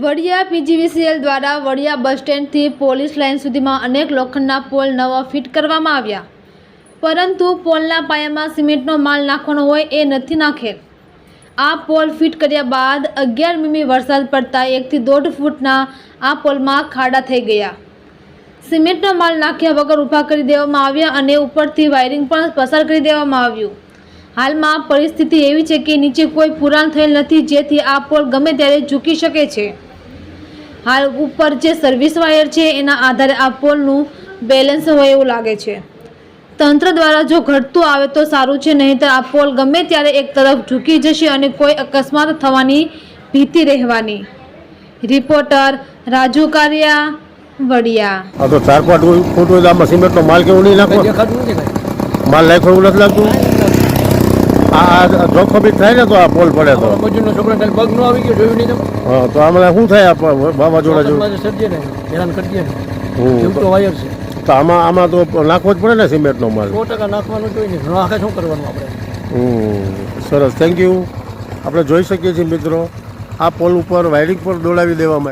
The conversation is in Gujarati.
વડિયા પીજીવીસીએલ દ્વારા વડિયા બસ સ્ટેન્ડથી પોલીસ લાઇન સુધીમાં અનેક લોખંડના પોલ નવા ફિટ કરવામાં આવ્યા, પરંતુ પોલના પાયામાં સિમેન્ટનો માલ નાખવાનો હોય એ નથી નાખેલ। આ પોલ ફિટ કર્યા બાદ 11 મીમી વરસાદ પડતા 1 થી 1.5 ફૂટના આ પોલમાં ખાડા થઈ ગયા। સિમેન્ટનો માલ નાખ્યા વગર ઊભા કરી દેવામાં આવ્યા અને ઉપરથી વાયરિંગ પણ પસાર કરી દેવામાં આવ્યું। હાલમાં પરિસ્થિતિ એવી છે કે નીચે કોઈ પુરાણ થયેલ નથી, જેથી આ પોલ ગમે ત્યારે ઝૂકી શકે છે। હાલ ઉપર જે સર્વિસ વાયર છે એના આધારે આ પોલનું બેલેન્સ હોય એવું લાગે છે। તંત્ર દ્વારા જો ઘટતું આવે તો સારું છે, નહીંતર આ પોલ ગમે ત્યારે એક તરફ ઝૂકી જશે અને કોઈ અકસ્માત થવાની ભીતિ રહેવાની। રિપોર્ટર રાજુ કારિયા, વડિયા। આ તો 4-5 ફૂટ હોય આમાં સિમેન્ટનો માલ કેવું નહીં નાખવો, માલ નાખવો એવું નથી લાગતું। આ જોખમી થાય ને તો આ પોલ પડે તો મજૂરનો છોકરા કાલે પગ ન આવી ગયો, જોયું નહીં તમે? હા, તો આમાં શું થાય? વાવાઝોડા જેવું સર્જે ને હેરાન કરજે ને, એવું તો વાયર છે। તો આમાં તો નાખવો જ પડે ને સિમેન્ટનો માલ। 100% નાખવાનું જોઈએ ને, ન નાખે શું કરવાનું આપણે? સરસ, થેન્ક યુ। આપણે જોઈ શકીએ છીએ મિત્રો, આ પોલ ઉપર વાયરિંગ પર દોડાવી દેવામાં